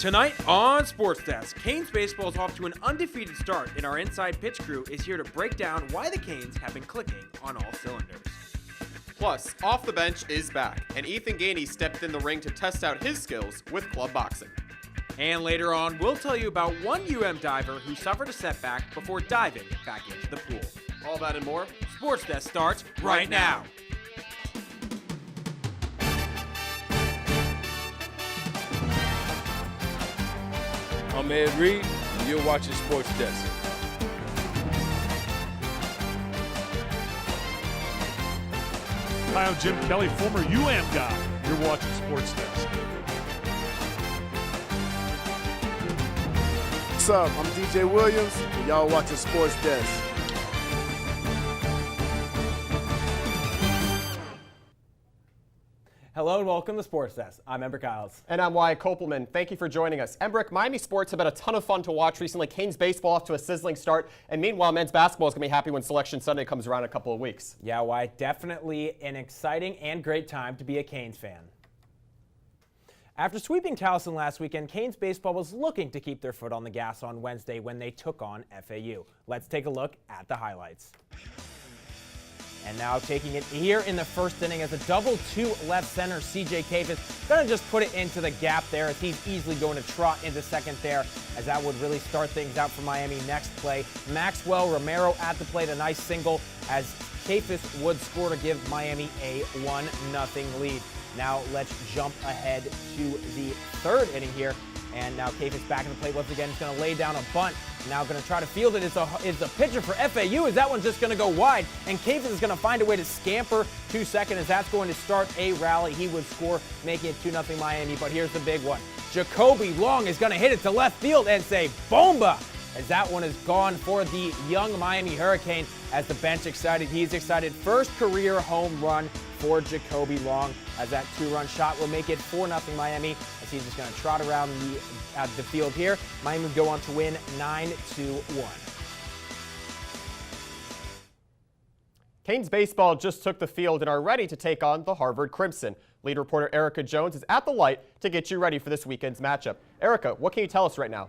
Tonight on SportsDesk, Canes baseball is off to an undefeated start, and our Inside Pitch crew is here to break down why the Canes have been clicking on all cylinders. Plus, Off the Bench is back, and Ethan Gainey stepped in the ring to test out his skills with club boxing. And later on, we'll tell you about one diver who suffered a setback before diving back into the pool. All that and more. SportsDesk starts right now. I'm Ed Reed, and you're watching SportsDesk. Hi, I'm Jim Kelly, former UM guy. You're watching SportsDesk. What's up? I'm DJ Williams, and y'all watching SportsDesk. Hello and welcome to Sports Desk. I'm Ember Kiles. And I'm Wyatt Kopelman. Thank you for joining us. Embrick, Miami sports have been a ton of fun to watch recently. Canes baseball off to a sizzling start. And meanwhile, men's basketball is going to be happy when Selection Sunday comes around in a couple of weeks. Yeah, Wyatt, definitely an exciting and great time to be a Canes fan. After sweeping Towson last weekend, Canes baseball was looking to keep their foot on the gas on Wednesday when they took on FAU. Let's take a look at the highlights. And now taking it here in the first inning as a double-2 left center, CJ Cafis going to just put it into the gap there as he's easily going to trot into second there, as that would really start things out for Miami next play. Maxwell Romero at the plate, a nice single as Cafis would score to give Miami a 1-0 lead. Now let's jump ahead to the third inning here. And now Cafis back in the plate once again. He's going to lay down a bunt. Now going to try to field it. It's a pitcher for FAU. Is that one's just going to go wide? And Cafis is going to find a way to scamper to second as that's going to start a rally. He would score, making it 2-0 Miami. But here's the big one. Jacoby Long is going to hit it to left field and say, bomba! As that one is gone for the young Miami Hurricane. As the bench excited, he's excited. First career home run for Jacoby Long, as that 2-run shot will make it 4-0 Miami, as he's just going to trot around the field here. Miami would go on to win 9-1. Canes baseball just took the field and are ready to take on the Harvard Crimson. Lead reporter Erica Jones is at the light to get you ready for this weekend's matchup. Erica, what can you tell us right now?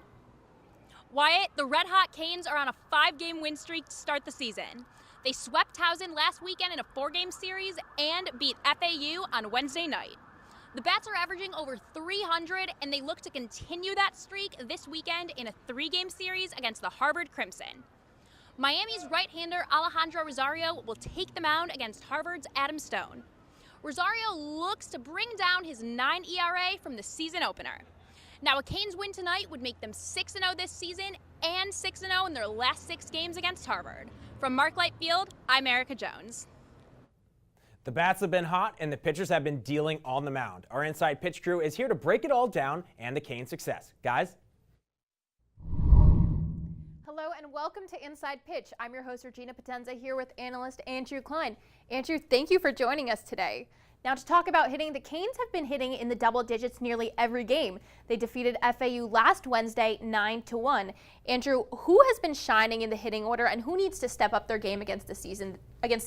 Wyatt, the red-hot Canes are on a 5-game win streak to start the season. They swept Towson last weekend in a 4-game series and beat FAU on Wednesday night. The Bats are averaging over 300, and they look to continue that streak this weekend in a 3-game series against the Harvard Crimson. Miami's right-hander Alejandro Rosario will take the mound against Harvard's Adam Stone. Rosario looks to bring down his 9 ERA from the season opener. Now, a Canes win tonight would make them 6-0 this season and 6-0 in their last 6 games against Harvard. From Marklight Field, I'm Erica Jones. The bats have been hot and the pitchers have been dealing on the mound. Our Inside Pitch crew is here to break it all down and the Canes' success. Guys? Hello and welcome to Inside Pitch. I'm your host, Regina Potenza, here with analyst Andrew Klein. Andrew, thank you for joining us today. Now to talk about hitting, the Canes have been hitting in the double digits nearly every game. They defeated FAU last Wednesday 9-1. Andrew, who has been shining in the hitting order and who needs to step up their game against the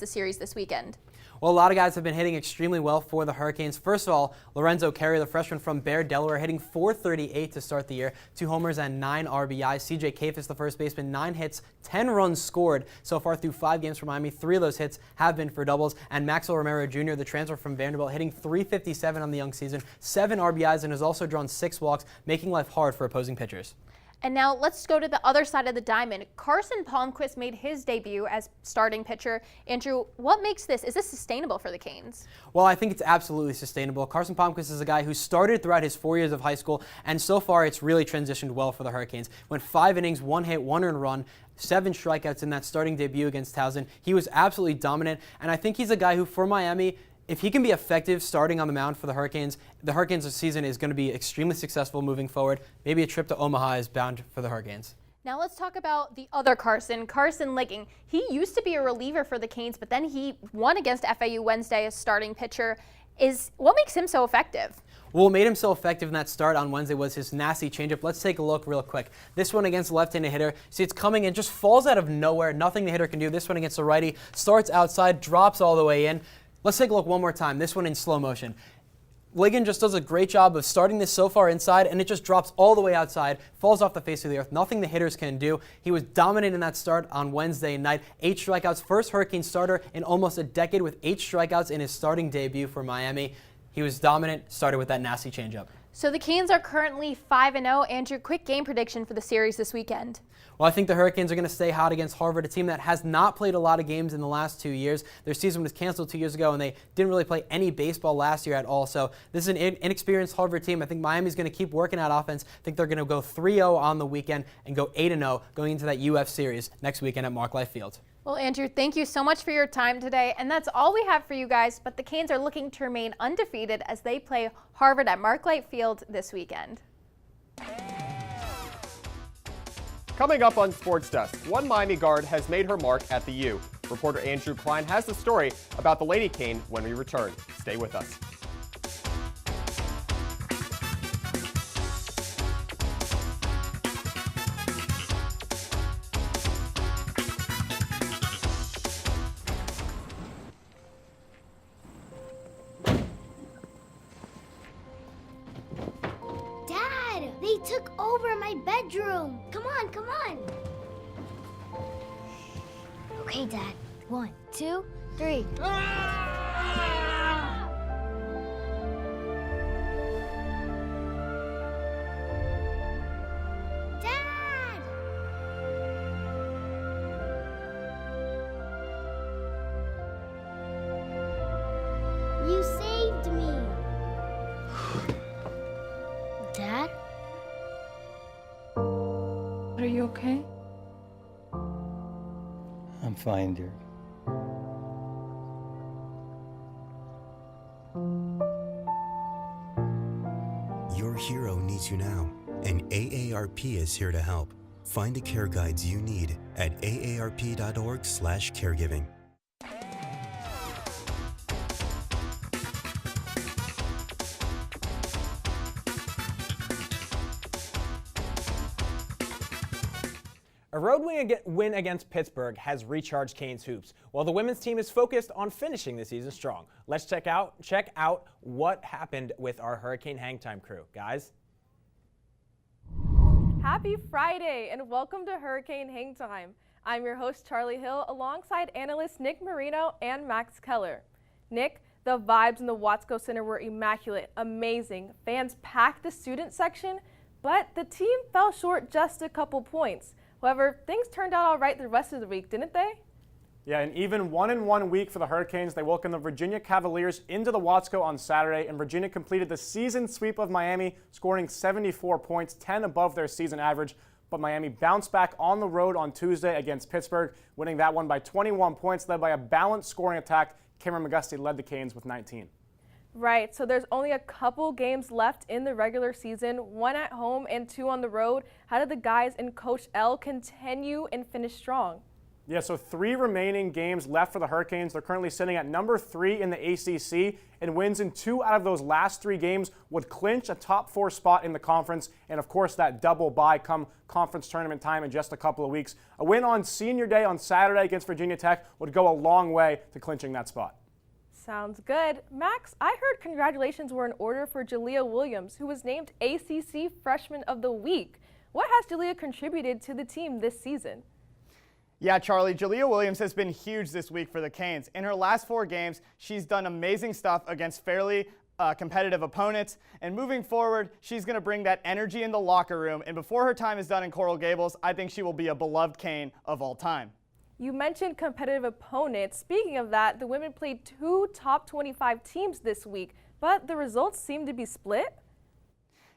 series this weekend? Well, a lot of guys have been hitting extremely well for the Hurricanes. First of all, Lorenzo Carey, the freshman from Bear, Delaware, hitting .438 to start the year, 2 homers and 9 RBIs. CJ Cafis, the first baseman, 9 hits, 10 runs scored so far through 5 games for Miami. 3 of those hits have been for doubles. And Maxwell Romero Jr., the transfer from Vanderbilt, hitting .357 on the young season, 7 RBIs, and has also drawn 6 walks, making life hard for opposing pitchers. And now let's go to the other side of the diamond. Carson Palmquist made his debut as starting pitcher. Andrew, what makes this? Is this sustainable for the Canes? Well, I think it's absolutely sustainable. Carson Palmquist is a guy who started throughout his 4 years of high school, and so far it's really transitioned well for the Hurricanes. Went 5 innings, 1 hit, 1 earned run, 7 strikeouts in that starting debut against Towson. He was absolutely dominant, and I think he's a guy who, for Miami, if he can be effective starting on the mound for the Hurricanes season is going to be extremely successful moving forward. Maybe a trip to Omaha is bound for the Hurricanes. Now let's talk about the other Carson Legging. He used to be a reliever for the Canes, but then he won against FAU Wednesday as starting pitcher. What makes him so effective? Well, what made him so effective in that start on Wednesday was his nasty changeup. Let's take a look real quick. This one against the left-handed hitter. See, it's coming in, just falls out of nowhere. Nothing the hitter can do. This one against the righty. Starts outside, drops all the way in. Let's take a look one more time. This one in slow motion. Ligon just does a great job of starting this so far inside, and it just drops all the way outside, falls off the face of the earth. Nothing the hitters can do. He was dominant in that start on Wednesday night. 8 strikeouts, first Hurricane starter in almost a decade with 8 strikeouts in his starting debut for Miami. He was dominant, started with that nasty changeup. So the Canes are currently 5-0. Andrew, quick game prediction for the series this weekend. Well, I think the Hurricanes are going to stay hot against Harvard, a team that has not played a lot of games in the last 2 years. Their season was canceled 2 years ago, and they didn't really play any baseball last year at all. So this is an inexperienced Harvard team. I think Miami's going to keep working at offense. I think they're going to go 3-0 on the weekend and go 8-0 going into that UF series next weekend at Mark Life Field. Well, Andrew, thank you so much for your time today. And that's all we have for you guys, but the Canes are looking to remain undefeated as they play Harvard at Mark Life Field this weekend. Coming up on Sports Desk, one Miami guard has made her mark at the U. Reporter Andrew Klein has the story about the Lady Cane when we return. Stay with us. They took over my bedroom. Come on, come on. Okay, Dad. 1, 2, 3. Dad! You saved me. Dad? Are you okay? I'm fine, dear. Your hero needs you now, and AARP is here to help. Find the care guides you need at aarp.org/caregiving. A road win against Pittsburgh has recharged Canes hoops, while the women's team is focused on finishing the season strong. Let's check out what happened with our Hurricane Hangtime crew. Guys? Happy Friday and welcome to Hurricane Hangtime. I'm your host Charlie Hill alongside analysts Nick Marino and Max Keller. Nick, the vibes in the Watsco Center were immaculate, amazing. Fans packed the student section, but the team fell short just a couple points. However, things turned out all right the rest of the week, didn't they? Yeah, an even 1-1 week for the Hurricanes. They welcomed the Virginia Cavaliers into the Watsco on Saturday, and Virginia completed the season sweep of Miami, scoring 74 points, 10 above their season average. But Miami bounced back on the road on Tuesday against Pittsburgh, winning that one by 21 points, led by a balanced scoring attack. Cameron McGusty led the Canes with 19. Right, so there's only a couple games left in the regular season, 1 at home and 2 on the road. How did the guys and Coach L continue and finish strong? Yeah, so 3 remaining games left for the Hurricanes. They're currently sitting at number 3 in the ACC, and wins in 2 out of those last 3 games would clinch a top 4 spot in the conference. And of course, that double bye come conference tournament time in just a couple of weeks. A win on Senior Day on Saturday against Virginia Tech would go a long way to clinching that spot. Sounds good. Max, I heard congratulations were in order for Jalea Williams, who was named ACC Freshman of the Week. What has Jalea contributed to the team this season? Yeah, Charlie, Jalea Williams has been huge this week for the Canes. In her last 4 games, she's done amazing stuff against fairly competitive opponents. And moving forward, she's going to bring that energy in the locker room. And before her time is done in Coral Gables, I think she will be a beloved Cane of all time. You mentioned competitive opponents. Speaking of that, the women played 2 top 25 teams this week, but the results seem to be split.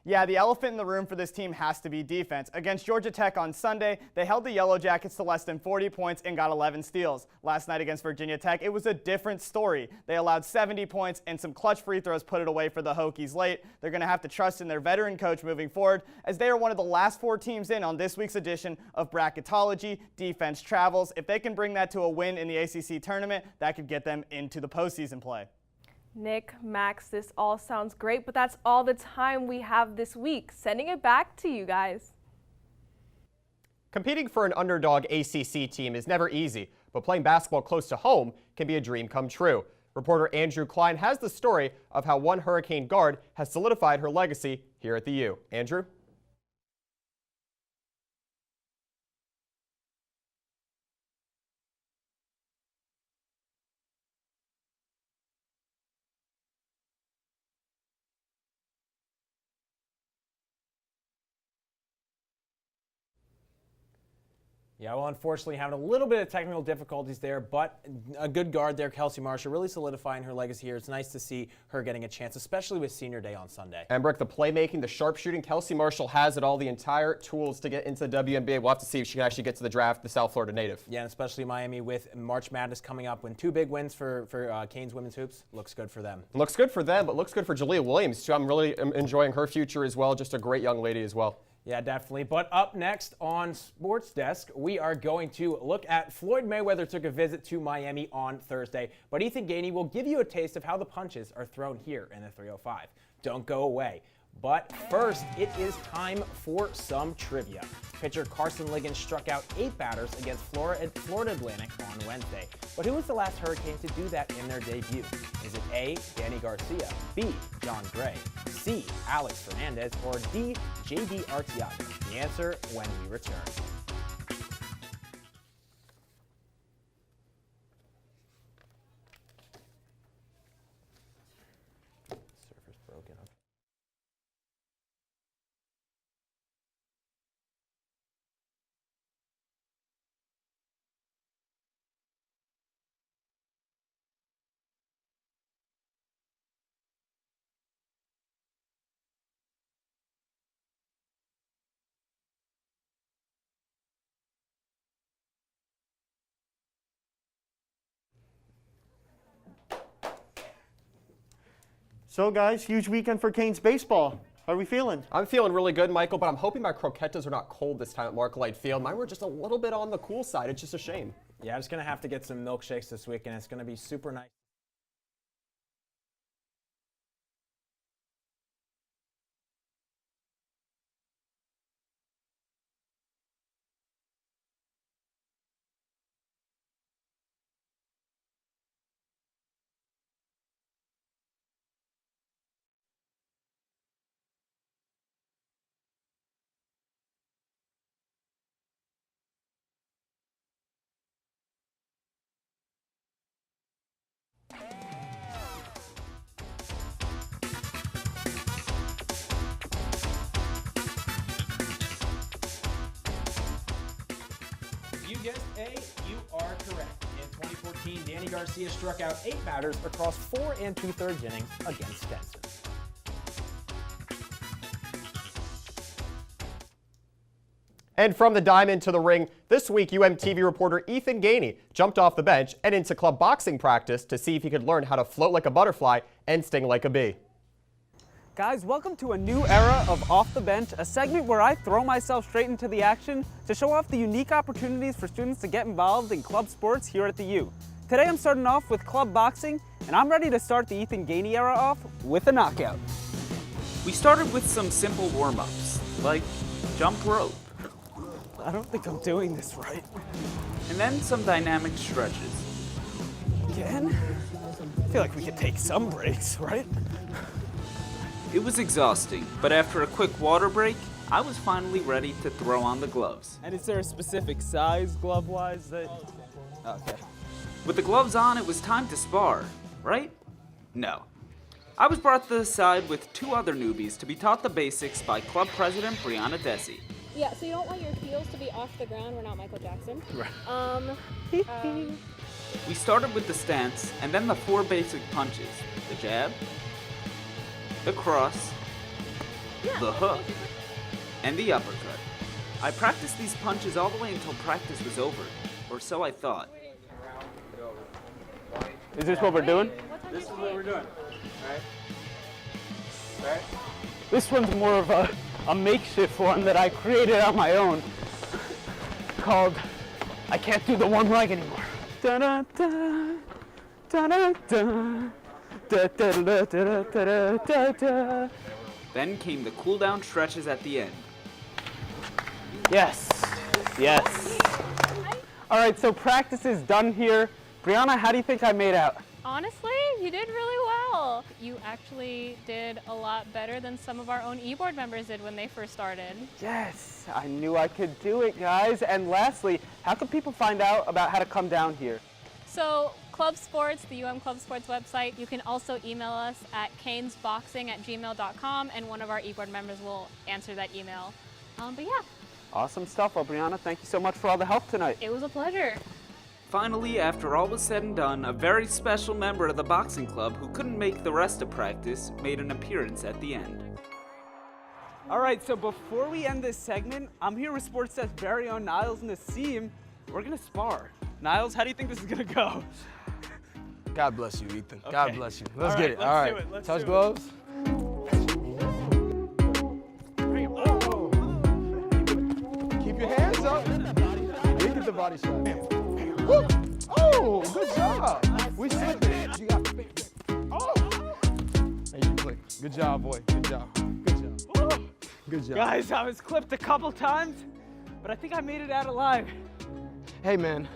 Yeah, the elephant in the room for this team has to be defense. Against Georgia Tech on Sunday, they held the Yellow Jackets to less than 40 points and got 11 steals. Last night against Virginia Tech, it was a different story. They allowed 70 points and some clutch free throws put it away for the Hokies late. They're going to have to trust in their veteran coach moving forward, as they are one of the last 4 teams in on this week's edition of Bracketology Defense Travels. If they can bring that to a win in the ACC tournament, that could get them into the postseason play. Nick, Max, this all sounds great, but that's all the time we have this week. Sending it back to you guys. Competing for an underdog ACC team is never easy, but playing basketball close to home can be a dream come true. Reporter Andrew Klein has the story of how one Hurricane guard has solidified her legacy here at the U. Andrew? Yeah, well, unfortunately, having a little bit of technical difficulties there, but a good guard there, Kelsey Marshall, really solidifying her legacy here. It's nice to see her getting a chance, especially with Senior Day on Sunday. And Brooke, the playmaking, the sharpshooting, Kelsey Marshall has it all, the entire tools to get into the WNBA. We'll have to see if she can actually get to the draft, the South Florida native. Yeah, and especially Miami with March Madness coming up, when 2 big wins for Canes women's hoops. Looks good for them. Looks good for them, but looks good for Jalea Williams, too. I'm really enjoying her future as well. Just a great young lady as well. Yeah, definitely. But up next on Sports Desk, we are going to look at Floyd Mayweather took a visit to Miami on Thursday. But Ethan Gainey will give you a taste of how the punches are thrown here in the 305. Don't go away. But first, it is time for some trivia. Pitcher Carson Liggins struck out 8 batters against Florida Atlantic on Wednesday. But who was the last Hurricane to do that in their debut? Is it A, Danny Garcia, B, John Gray, C, Alex Fernandez, or D, J.D. Arteaga? The answer when we return. Server's broken. So, guys, huge weekend for Canes baseball. How are we feeling? I'm feeling really good, Michael, but I'm hoping my croquetas are not cold this time at Mark-a-Light Field. Mine were just a little bit on the cool side. It's just a shame. Yeah, I'm just going to have to get some milkshakes this weekend. It's going to be super nice. You guessed A, you are correct. In 2014, Danny Garcia struck out 8 batters across 4 2/3 innings against Stenson. And from the diamond to the ring, this week UMTV reporter Ethan Gainey jumped off the bench and into club boxing practice to see if he could learn how to float like a butterfly and sting like a bee. Guys, welcome to a new era of Off the Bench, a segment where I throw myself straight into the action to show off the unique opportunities for students to get involved in club sports here at the U. Today I'm starting off with club boxing, and I'm ready to start the Ethan Gainey era off with a knockout. We started with some simple warm-ups, like jump rope. I don't think I'm doing this right. And then some dynamic stretches. Again? I feel like we could take some breaks, right? It was exhausting, but after a quick water break, I was finally ready to throw on the gloves. And is there a specific size glove-wise that... Okay. With the gloves on, it was time to spar, right? No. I was brought to the side with 2 other newbies to be taught the basics by club president Brianna Desi. Yeah, so you don't want your heels to be off the ground. We're not Michael Jackson. Right. We started with the stance and then the 4 basic punches. The jab, the cross, the hook, and the uppercut. I practiced these punches all the way until practice was over, or so I thought. Is this what we're doing? This is what we're doing. Right? This one's more of a makeshift one that I created on my own called I Can't Do the One Leg Anymore. Da-da-da, da-da-da, da-da-da-da-da-da-da. Then came the cool down stretches at the end. Yes, yes. All right, so practice is done here. Brianna, how do you think I made out? Honestly, You did really well. You actually did a lot better than some of our own e-board members did when they first started. Yes, I knew I could do it, guys. And lastly, how can people find out about how to come down here? So Club Sports, the Club Sports website, you can also email us at canesboxing@gmail.com, and one of our e-board members will answer that email. But yeah. Awesome stuff, Brianna. Thank you so much for all the help tonight. It was a pleasure. Finally, after all was said and done, a very special member of the boxing club who couldn't make the rest of practice made an appearance at the end. All right, so before we end this segment, I'm here with SportsDesk very own Niles and Nassim. We're gonna spar. Niles, how do you think this is gonna go? God bless you, Ethan. Okay. God bless you. Let's All get right, it. let's All do right. it. Let's Touch do it. gloves. Keep your hands up. Look at the body shot. Woo. Oh, good job. We slipped it. You got. Oh. Hey, you click. Good job, boy. Good job. Good job. Good job. Guys, I was clipped a couple times, but I think I made it out alive. Hey, man.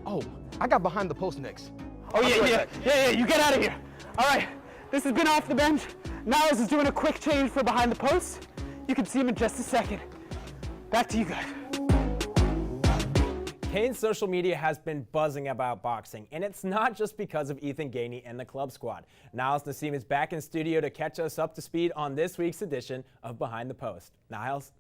Oh, I got behind the post next. Oh, yeah, you get out of here. All right, this has been Off the Bench. Niles is doing a quick change for behind the post. You can see him in just a second. Back to you guys. Canes social media has been buzzing about boxing, and it's not just because of Ethan Gainey and the club squad. Niles Nassim is back in studio to catch us up to speed on this week's edition of Behind the Post. Niles?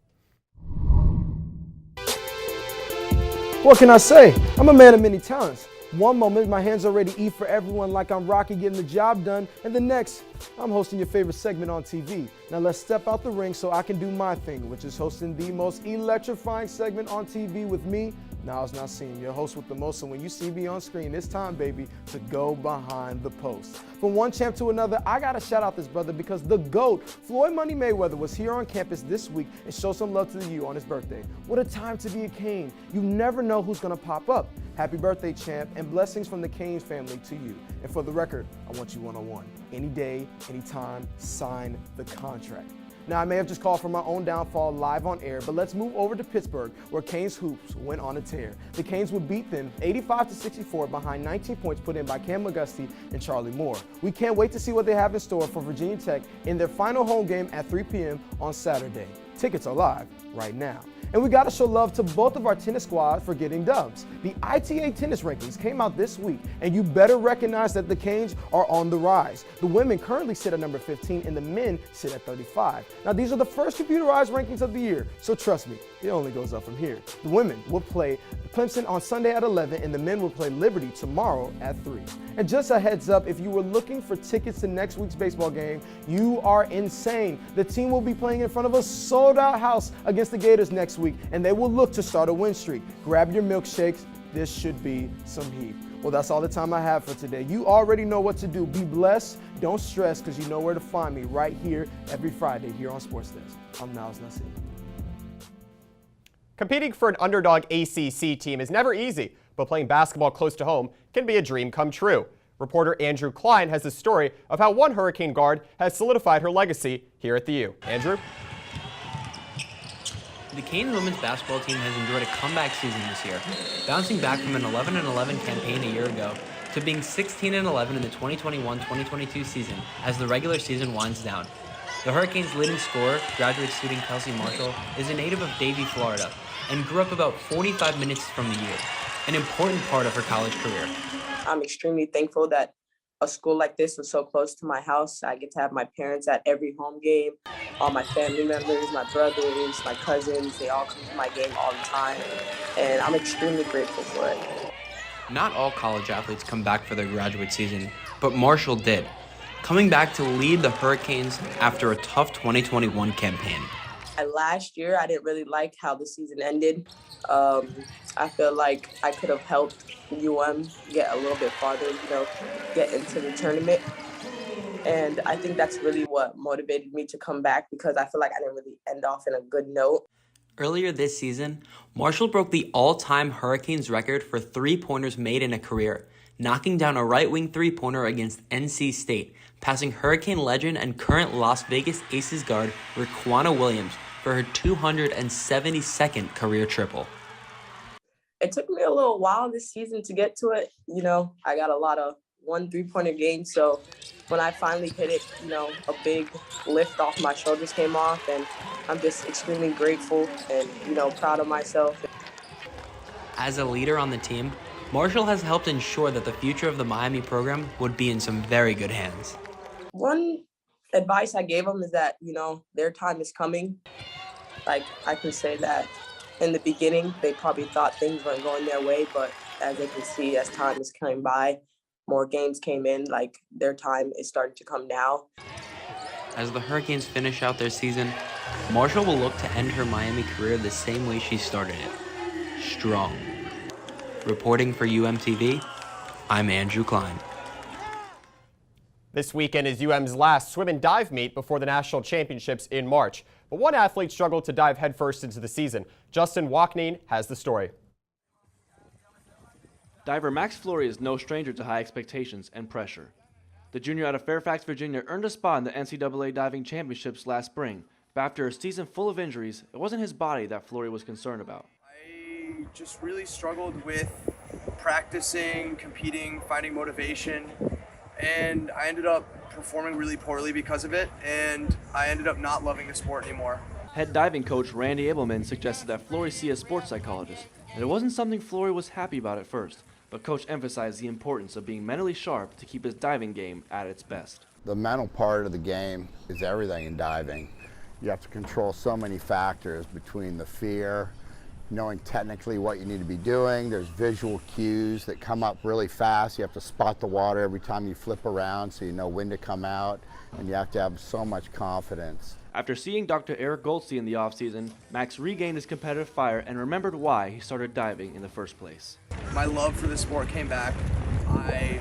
What can I say? I'm a man of many talents. One moment, my hands already eat for everyone like I'm Rocky getting the job done, and the next, I'm hosting your favorite segment on TV. Now let's step out the ring so I can do my thing, which is hosting the most electrifying segment on TV with me, Niles Nassim, your host with the most. So when you see me on screen, it's time, baby, to go behind the post. From one champ to another, I gotta shout out this brother because the GOAT, Floyd Money Mayweather, was here on campus this week and show some love to the U on his birthday. What a time to be a Cane. You never know who's gonna pop up. Happy birthday, champ, and blessings from the Canes family to you. And for the record, I want you one-on-one. Any day, anytime, sign the contract. Now, I may have just called for my own downfall live on air, but let's move over to Pittsburgh, where Canes hoops went on a tear. The Canes would beat them 85-64 behind 19 points put in by Cam McGusty and Charlie Moore. We can't wait to see what they have in store for Virginia Tech in their final home game at 3 p.m. on Saturday. Tickets are live right now. And we got to show love to both of our tennis squads for getting dubs. The ITA tennis rankings came out this week, and you better recognize that the Canes are on the rise. The women currently sit at number 15, and the men sit at 35. Now, these are the first computerized rankings of the year, so trust me, it only goes up from here. The women will play Clemson on Sunday at 11, and the men will play Liberty tomorrow at 3. And just a heads up, if you were looking for tickets to next week's baseball game, you are insane. The team will be playing in front of a sold-out house against the Gators next week, and they will look to start a win streak. Grab your milkshakes. This should be some heat. Well, that's all the time I have for today. You already know what to do. Be blessed. Don't stress, because you know where to find me right here every Friday here on SportsDesk. I'm Niles Nassim. Competing for an underdog ACC team is never easy, but playing basketball close to home can be a dream come true. Reporter Andrew Klein has a story of how one Hurricane guard has solidified her legacy here at the U. Andrew? The Canes women's basketball team has enjoyed a comeback season this year, bouncing back from an 11-11 campaign a year ago to being 16-11 in the 2021-2022 season as the regular season winds down. The Hurricanes' leading scorer, graduate student Kelsey Marshall, is a native of Davie, Florida, and grew up about 45 minutes from the U, an important part of her college career. I'm extremely thankful that a school like this was so close to my house. I get to have my parents at every home game, all my family members, my brothers, my cousins, they all come to my game all the time, and I'm extremely grateful for it. Not all college athletes come back for their graduate season, but Marshall did, coming back to lead the Hurricanes after a tough 2021 campaign. Last year, I didn't really like how the season ended. I feel like I could have helped UM get a little bit farther, get into the tournament. And I think that's really what motivated me to come back, because I feel like I didn't really end off in a good note. Earlier this season, Marshall broke the all-time Hurricanes record for three-pointers made in a career, knocking down a right-wing three-pointer against NC State, passing Hurricane legend and current Las Vegas Aces guard Raquana Williams for her 272nd career triple. It took me a little while this season to get to it. I got a lot of one three-pointer game. So when I finally hit it, you know, a big lift off my shoulders came off, and I'm just extremely grateful and, you know, proud of myself. As a leader on the team, Marshall has helped ensure that the future of the Miami program would be in some very good hands. One advice I gave them is that, you know, their time is coming. Like, I can say that in the beginning, they probably thought things weren't going their way, but as they can see, as time is coming by, more games came in, like their time is starting to come now. As the Hurricanes finish out their season, Marshall will look to end her Miami career the same way she started it, strong. Reporting for UMTV, I'm Andrew Klein. This weekend is UM's last swim and dive meet before the national championships in March. But one athlete struggled to dive headfirst into the season. Justin Walkneen has the story. Diver Max Flory is no stranger to high expectations and pressure. The junior out of Fairfax, Virginia earned a spot in the NCAA diving championships last spring, but after a season full of injuries, it wasn't his body that Flory was concerned about. I just really struggled with practicing, competing, finding motivation, and I ended up performing really poorly because of it, and I ended up not loving the sport anymore. Head diving coach Randy Abelman suggested that Flory see a sports psychologist, and it wasn't something Flory was happy about at first, but coach emphasized the importance of being mentally sharp to keep his diving game at its best. The mental part of the game is everything in diving. You have to control so many factors between the fear, knowing technically what you need to be doing. There's visual cues that come up really fast. You have to spot the water every time you flip around so you know when to come out, and you have to have so much confidence. After seeing Dr. Eric Goldstein in the offseason, Max regained his competitive fire and remembered why he started diving in the first place. My love for the sport came back. I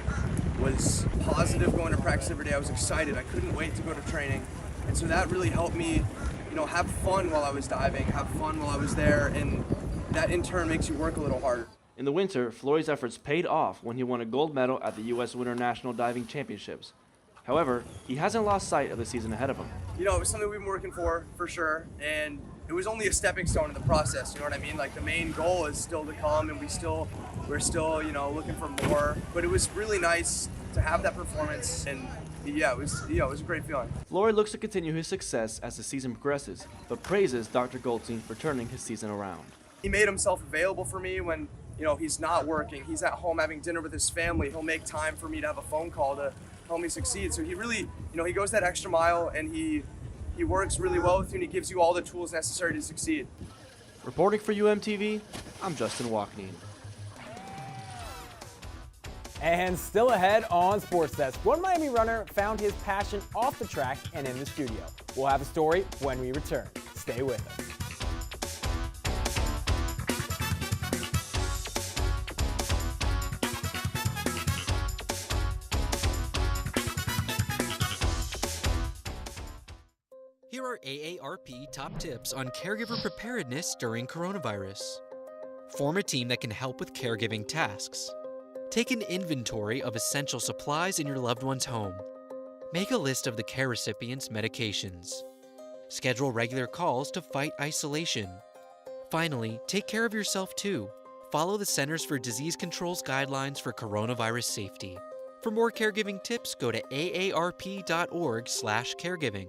was positive going to practice every day. I was excited. I couldn't wait to go to training. And so that really helped me, you know, have fun while I was diving, have fun while I was there, and that in turn makes you work a little harder. In the winter, Flory's efforts paid off when he won a gold medal at the U.S. Winter National Diving Championships. However, he hasn't lost sight of the season ahead of him. You know, it was something we've been working for sure, and it was only a stepping stone in the process, you know what I mean? Like, the main goal is still to come, and we're still, you know, looking for more. But it was really nice to have that performance, and yeah, it was a great feeling. Flory looks to continue his success as the season progresses, but praises Dr. Goldstein for turning his season around. He made himself available for me when, you know, he's not working. He's at home having dinner with his family. He'll make time for me to have a phone call to help me succeed. So he really, you know, he goes that extra mile, and he works really well with you, and he gives you all the tools necessary to succeed. Reporting for UMTV, I'm Justin Walkneen. And still ahead on SportsDesk, one Miami runner found his passion off the track and in the studio. We'll have a story when we return. Stay with us. Here are AARP top tips on caregiver preparedness during coronavirus. Form a team that can help with caregiving tasks. Take an inventory of essential supplies in your loved one's home. Make a list of the care recipient's medications. Schedule regular calls to fight isolation. Finally, take care of yourself too. Follow the Centers for Disease Control's guidelines for coronavirus safety. For more caregiving tips, go to aarp.org/caregiving.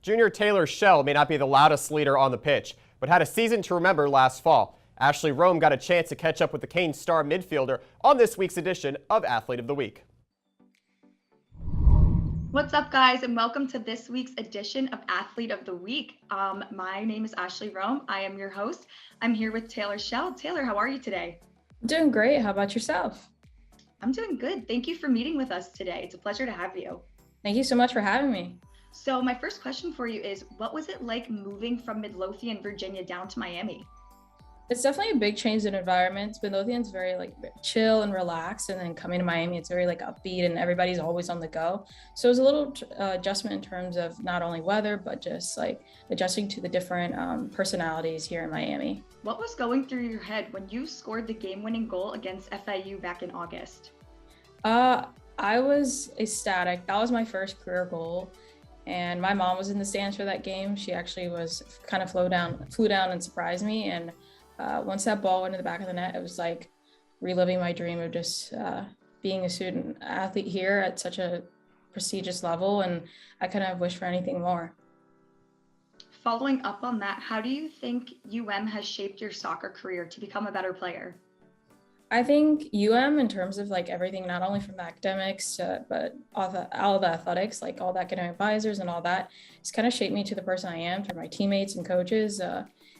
Junior Taylor Shell may not be the loudest leader on the pitch, but had a season to remember last fall. Ashley Rome got a chance to catch up with the Canes star midfielder on this week's edition of Athlete of the Week. What's up, guys, and welcome to this week's edition of Athlete of the Week. My name is Ashley Rome. I am your host. I'm here with Taylor Shell. Taylor, how are you today? I'm doing great. How about yourself? I'm doing good. Thank you for meeting with us today. It's a pleasure to have you. Thank you so much for having me. So my first question for you is, what was it like moving from Midlothian, Virginia down to Miami? It's definitely a big change in environment. Midlothian's very like chill and relaxed, and then coming to Miami, it's very like upbeat and everybody's always on the go. So it was a little adjustment in terms of not only weather, but just like adjusting to the different personalities here in Miami. What was going through your head when you scored the game-winning goal against FIU back in August? I was ecstatic. That was my first career goal. And my mom was in the stands for that game. She actually was kind of flew down and surprised me. And once that ball went in the back of the net, it was like reliving my dream of just being a student athlete here at such a prestigious level. And I couldn't have wished for anything more. Following up on that, how do you think UM has shaped your soccer career to become a better player? I think UM, in terms of like everything, not only from the academics, but all the athletics, like all the academic advisors and all that, it's kind of shaped me to the person I am, through my teammates and coaches.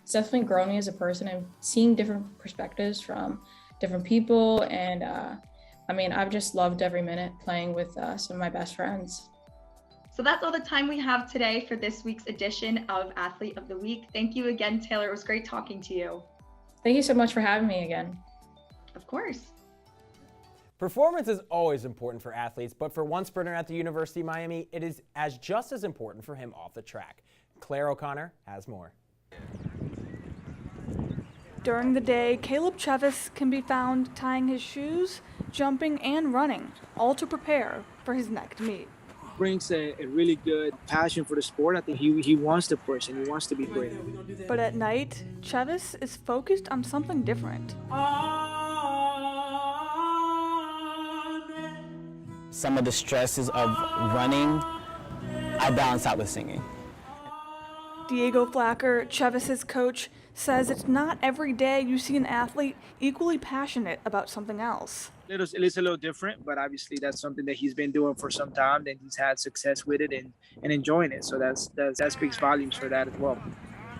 It's definitely grown me as a person and seeing different perspectives from different people. And I mean, I've just loved every minute playing with some of my best friends. So that's all the time we have today for this week's edition of Athlete of the Week. Thank you again, Taylor. It was great talking to you. Thank you so much for having me again. Of course. Performance is always important for athletes, but for one sprinter at the University of Miami, it is just as important for him off the track. Claire O'Connor has more. During the day, Caleb Chevis can be found tying his shoes, jumping, and running, all to prepare for his next meet. Brings a really good passion for the sport. I think he wants to push and he wants to be great. But at night, Chevis is focused on something different. Some of the stresses of running, I balance out with singing. Diego Flacker, Chevis's coach, says it's not every day you see an athlete equally passionate about something else. It is a little different, but obviously that's something that he's been doing for some time, and he's had success with it and enjoying it. So that speaks volumes for that as well.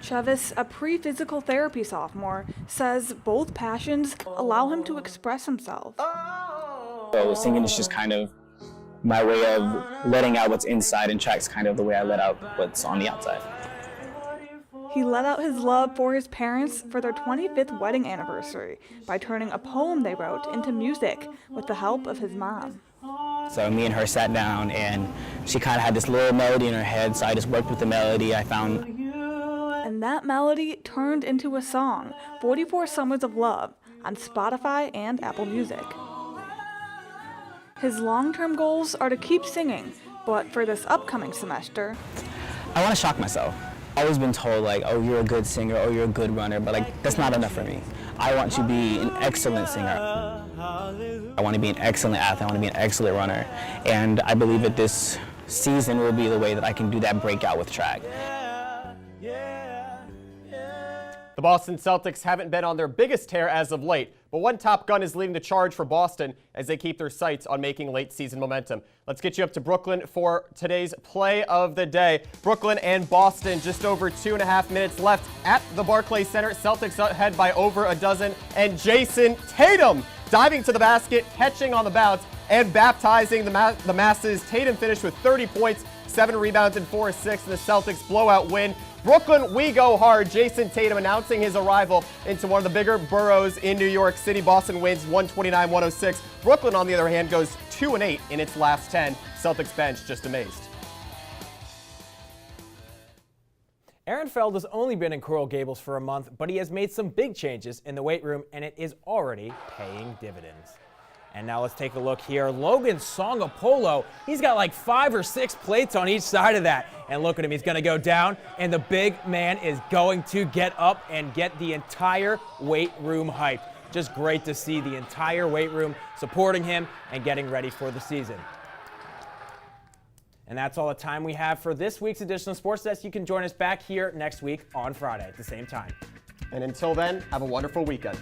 Chevis, a pre-physical therapy sophomore, says both passions allow him to express himself. So singing is just kind of my way of letting out what's inside, and track's kind of the way I let out what's on the outside. He let out his love for his parents for their 25th wedding anniversary by turning a poem they wrote into music with the help of his mom. So me and her sat down, and she kind of had this little melody in her head, so I just worked with the melody I found. And that melody turned into a song, 44 Summers of Love, on Spotify and Apple Music. His long-term goals are to keep singing, but for this upcoming semester, I want to shock myself. I've always been told, like, oh, you're a good singer, oh, you're a good runner, but like that's not enough for me. I want to be an excellent singer. I want to be an excellent athlete. I want to be an excellent runner. And I believe that this season will be the way that I can do that breakout with track. The Boston Celtics haven't been on their biggest tear as of late, but one top gun is leading the charge for Boston as they keep their sights on making late season momentum. Let's get you up to Brooklyn for today's play of the day. Brooklyn and Boston, just over 2.5 minutes left at the Barclays Center. Celtics ahead by over a dozen, and Jason Tatum diving to the basket, catching on the bounce, and baptizing the masses. Tatum finished with 30 points, 7 rebounds, and 4 assists in the Celtics blowout win. Brooklyn, we go hard. Jason Tatum announcing his arrival into one of the bigger boroughs in New York City. Boston wins 129-106. Brooklyn, on the other hand, goes 2-8 in its last 10. Celtics bench just amazed. Aaron Feld has only been in Coral Gables for a month, but he has made some big changes in the weight room, and it is already paying dividends. And now let's take a look here. Logan Songapolo, he's got like 5 or 6 plates on each side of that. And look at him, he's gonna go down, and the big man is going to get up and get the entire weight room hyped. Just great to see the entire weight room supporting him and getting ready for the season. And that's all the time we have for this week's edition of Sports Desk. You can join us back here next week on Friday at the same time. And until then, have a wonderful weekend.